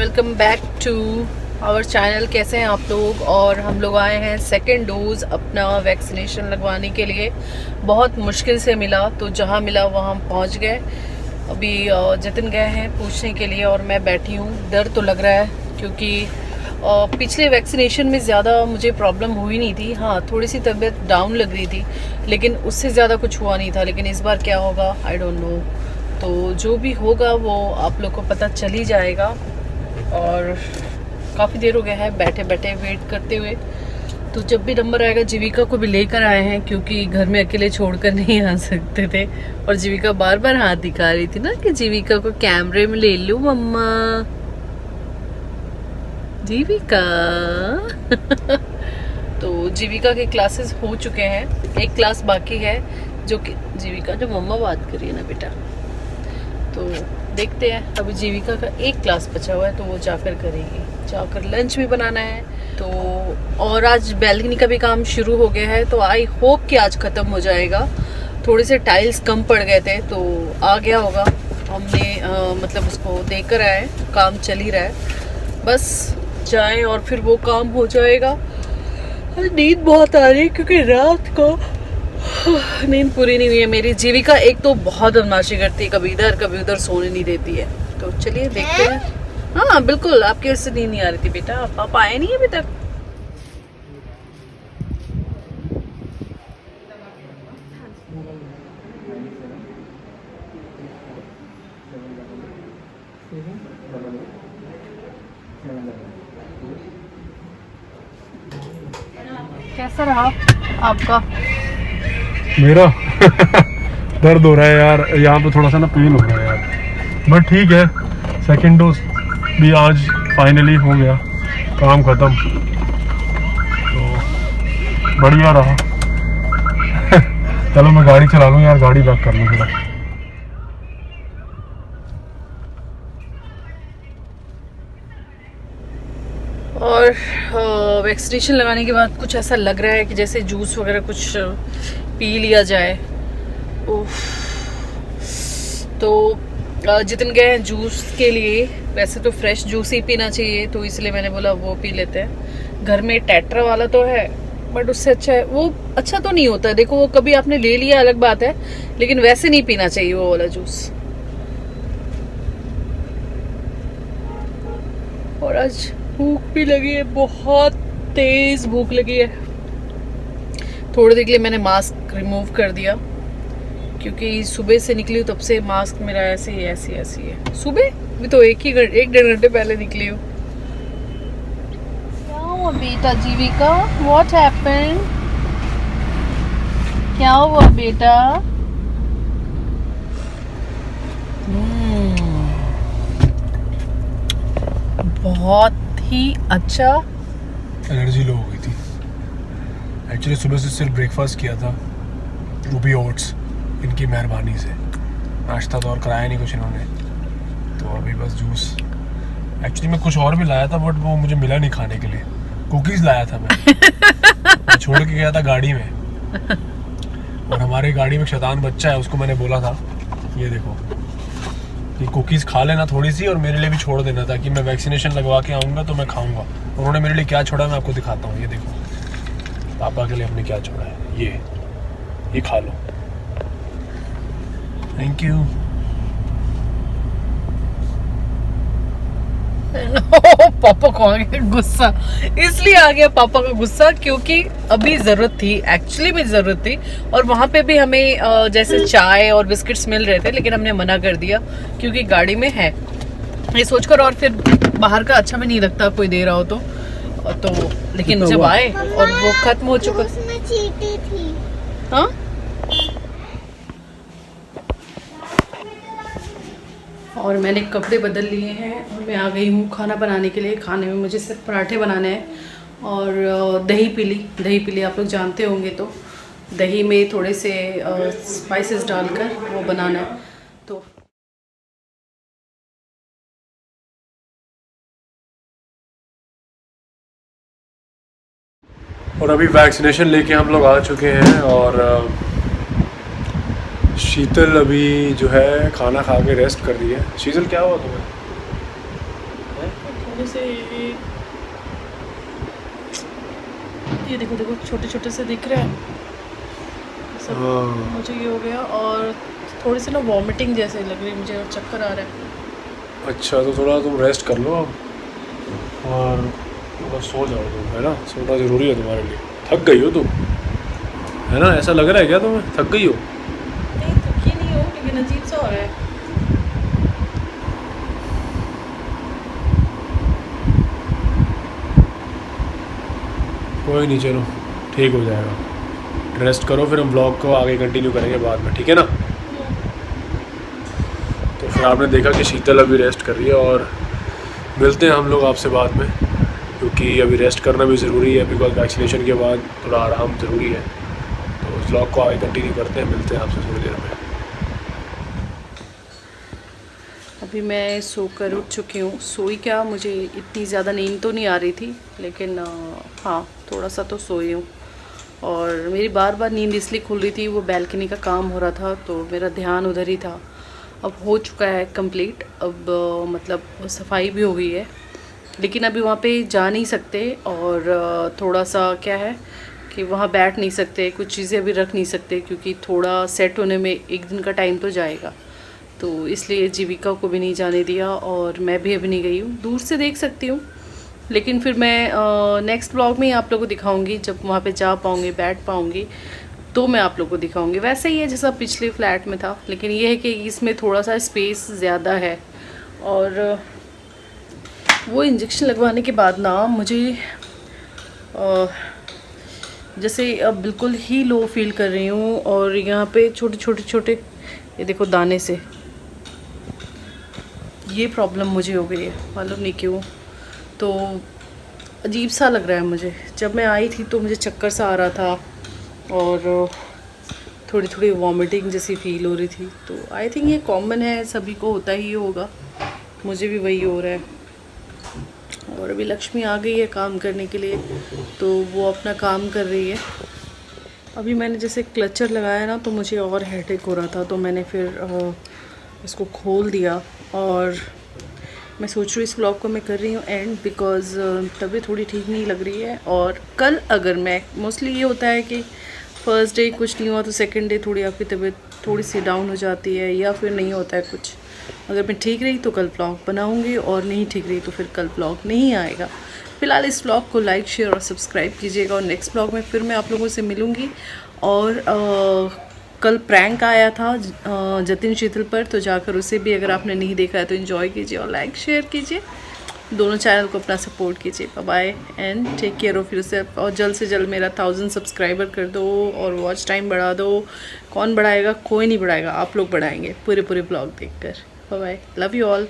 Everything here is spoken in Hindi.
Welcome back to our channel. कैसे हैं आप लोग? और हम लोग आए हैं सेकेंड डोज अपना वैक्सीनेशन लगवाने के लिए। बहुत मुश्किल से मिला, तो जहां मिला वहां हम पहुंच गए। अभी जतिन गए हैं पूछने के लिए और मैं बैठी हूं। डर तो लग रहा है क्योंकि पिछले वैक्सीनेशन में ज़्यादा मुझे प्रॉब्लम हुई नहीं थी। हाँ, थोड़ी सी तबीयत डाउन लग रही थी, लेकिन उससे ज़्यादा कुछ हुआ नहीं था। लेकिन इस बार क्या होगा आई डोंट नो। तो जो भी होगा वो आप लोग को पता चल ही जाएगा। और काफ़ी देर हो गया है बैठे बैठे वेट करते हुए। तो जब भी नंबर आएगा जीविका को भी लेकर आए हैं, क्योंकि घर में अकेले छोड़कर नहीं आ सकते थे। और जीविका बार बार हाथ दिखा रही थी ना कि जीविका को कैमरे में ले लूं मम्मा। जीविका तो जीविका के क्लासेस हो चुके हैं, एक क्लास बाकी है जो कि जीविका जो मम्मा बात करिए ना बेटा। तो देखते हैं, अभी जीविका का एक क्लास बचा हुआ है तो वो जाकर करेगी। जाकर लंच भी बनाना है। तो और आज बैल्कनी का भी काम शुरू हो गया है, तो आई होप कि आज ख़त्म हो जाएगा। थोड़े से टाइल्स कम पड़ गए थे तो आ गया होगा। हमने मतलब उसको देकर आए, काम चल ही रहा है। बस जाएं और फिर वो काम हो जाएगा। नींद बहुत आ रही है क्योंकि रात को नींद पूरी नहीं हुई है मेरी। जीविका एक तो बहुत बदमाशी करती है, कभी इधर कभी उधर, सोने नहीं देती है। तो चलिए देखते हैं। हाँ बिल्कुल, आपके वजह से नींद नहीं आ रही थी बेटा। पापा आए नहीं अभी तक। कैसा रहा आपका? मेरा दर्द हो रहा है यार, यहाँ पे थोड़ा सा ना पेन हो रहा है यार, बट ठीक है। सेकेंड डोज भी आज फाइनली हो गया, काम ख़त्म, तो बढ़िया रहा। चलो मैं गाड़ी चला लूँ यार, गाड़ी बैक कर लूँ थोड़ा। और वैक्सीनेशन लगाने के बाद कुछ ऐसा लग रहा है कि जैसे जूस वगैरह कुछ पी लिया जाए। उफ। तो जितने गए हैं जूस के लिए, वैसे तो फ्रेश जूस ही पीना चाहिए, तो इसलिए मैंने बोला वो पी लेते हैं। घर में टेट्रा वाला तो है, बट उससे अच्छा है वो। अच्छा तो नहीं होता, देखो वो कभी आपने ले लिया अलग बात है, लेकिन वैसे नहीं पीना चाहिए वो वाला जूस। और आज भूख भी लगी है, बहुत तेज भूख लगी है। थोड़ी देर के लिए मैंने मास्क रिमूव कर दिया क्योंकि सुबह से निकली हूँ, तब से मास्क मेरा ऐसे ही है। सुबह भी तो एक डेढ़ घंटे पहले निकली हूँ। क्या हुआ बेटा जीविका? What happened? क्या हुआ बेटा? बहुत ही अच्छा। एनर्जी लो हो गई थी एक्चुअली, सुबह से सिर्फ ब्रेकफास्ट किया था, वो भी ओट्स, इनकी मेहरबानी से। नाश्ता तो और कराया नहीं कुछ इन्होंने, तो अभी बस जूस। एक्चुअली मैं कुछ और भी लाया था, बट वो मुझे मिला नहीं खाने के लिए। कुकीज़ लाया था मैं छोड़ के गया था गाड़ी में, और हमारे गाड़ी में शैतान बच्चा है, उसको मैंने बोला था ये देखो कि कुकीज़ खा लेना थोड़ी सी और मेरे लिए भी छोड़ देना, ताकि मैं वैक्सीनेशन लगवा के आऊँगा तो मैं खाऊँगा। उन्होंने मेरे लिए क्या छोड़ा मैं आपको दिखाता हूँ। ये देखो पापा के लिए हमने क्या छोड़ा है, ये खा लो। Thank you. पापा को आ गया गुस्सा, इसलिए आ गया पापा का गुस्सा क्योंकि अभी जरूरत थी, एक्चुअली में जरूरत थी। और वहां पे भी हमें जैसे चाय और बिस्किट्स मिल रहे थे, लेकिन हमने मना कर दिया क्योंकि गाड़ी में है ये सोचकर। और फिर बाहर का अच्छा भी नहीं लगता कोई दे रहा हो तो लेकिन जब आए और वो खत्म हो चुका। हाँ और मैंने कपड़े बदल लिए हैं और मैं आ गई हूँ खाना बनाने के लिए। खाने में मुझे सिर्फ पराठे बनाने हैं और दही पीली आप लोग जानते होंगे। तो दही में थोड़े से स्पाइसेस डालकर वो बनाना है। तो और अभी वैक्सीनेशन लेके हम लोग आ चुके हैं, और शीतल अभी जो है खाना खा के रेस्ट कर रही है। शीतल क्या हुआ तुम्हें? से ये देखो देखो छोटे छोटे से दिख रहे हैं सब। हाँ। मुझे ये हो गया और थोड़ी सी ना वॉमिटिंग जैसे लग रही है मुझे और चक्कर आ रहा है। अच्छा तो थोड़ा तुम रेस्ट कर लो अब और थोड़ा सो जाओ तुम, है ना? सोना ज़रूरी है तुम्हारे लिए। थक गई हो तुम, है ना? ऐसा लग रहा है क्या तुम्हें थक गई हो? नहीं थकी नहीं हो, लेकिन अजीब सा हो रहा है। कोई नहीं, चलो ठीक हो जाएगा। रेस्ट करो, फिर हम ब्लॉग को आगे कंटिन्यू करेंगे बाद में, ठीक है ना? तो फिर आपने देखा कि शीतल अभी रेस्ट कर रही है और मिलते हैं हम लोग आपसे बाद में, क्योंकि अभी रेस्ट करना भी ज़रूरी है बिकॉज वैक्सीनेशन के बाद थोड़ा आराम ज़रूरी है। तो उस ब्लॉग को आगे कंटिन्यू करते हैं, मिलते हैं आपसे थोड़ी देर में। अभी मैं सोकर उठ चुकी हूँ। सोई क्या, मुझे इतनी ज़्यादा नींद तो नहीं आ रही थी, लेकिन हाँ थोड़ा सा तो सोई हूँ। और मेरी बार बार नींद इसलिए खुल रही थी, वो बैल्कनी का काम हो रहा था तो मेरा ध्यान उधर ही था। अब हो चुका है कंप्लीट, अब मतलब सफाई भी हो गई है, लेकिन अभी वहाँ पे जा नहीं सकते। और थोड़ा सा क्या है कि वहाँ बैठ नहीं सकते, कुछ चीज़ें अभी रख नहीं सकते, क्योंकि थोड़ा सेट होने में एक दिन का टाइम तो जाएगा। तो इसलिए जीविका को भी नहीं जाने दिया और मैं भी अभी नहीं गई हूँ। दूर से देख सकती हूँ, लेकिन फिर मैं नेक्स्ट ब्लॉग में ही आप लोगों को दिखाऊंगी। जब वहाँ पे जा पाऊँगी, बैठ पाऊँगी, तो मैं आप लोगों को दिखाऊंगी। वैसे ही है जैसा पिछले फ्लैट में था, लेकिन ये है कि इसमें थोड़ा सा स्पेस ज़्यादा है। और वो इंजेक्शन लगवाने के बाद ना मुझे जैसे अब बिल्कुल ही लो फील कर रही हूँ। और यहाँ पे छोटे छोटे छोटे ये देखो दाने से ये प्रॉब्लम मुझे हो गई है, मालूम नहीं क्यों। तो अजीब सा लग रहा है मुझे। जब मैं आई थी तो मुझे चक्कर सा आ रहा था और थोड़ी थोड़ी वॉमिटिंग जैसी फील हो रही थी। तो आई थिंक ये कॉमन है, सभी को होता ही होगा, मुझे भी वही हो रहा है। और अभी लक्ष्मी आ गई है काम करने के लिए, तो वो अपना काम कर रही है। अभी मैंने जैसे क्लचर लगाया ना, तो मुझे और हेडेक हो रहा था, तो मैंने फिर इसको खोल दिया। और मैं सोच रही हूँ इस ब्लॉग को मैं कर रही हूँ एंड, बिकॉज़ तबीयत थोड़ी ठीक नहीं लग रही है। और कल अगर मैं, मोस्टली ये होता है कि फर्स्ट डे कुछ नहीं हुआ तो सेकंड डे थोड़ी आपकी तबीयत थोड़ी सी डाउन हो जाती है, या फिर नहीं होता है कुछ। अगर मैं ठीक रही तो कल ब्लॉग बनाऊँगी, और नहीं ठीक रही तो फिर कल ब्लॉग नहीं आएगा। फ़िलहाल इस ब्लॉग को लाइक, शेयर और सब्सक्राइब कीजिएगा, और नेक्स्ट ब्लॉग में फिर मैं आप लोगों से मिलूँगी। और कल प्रैंक आया था जतिन शीतल पर, तो जाकर उसे भी अगर आपने नहीं देखा है तो एंजॉय कीजिए और लाइक शेयर कीजिए। दोनों चैनल को अपना सपोर्ट कीजिए। Bye bye and take care of yourself. और जल्द से जल्द मेरा 1000 सब्सक्राइबर कर दो और वॉच टाइम बढ़ा दो। कौन बढ़ाएगा? कोई नहीं बढ़ाएगा, आप लोग बढ़ाएंगे पूरे ब्लॉग देखकर। Bye bye, love you all.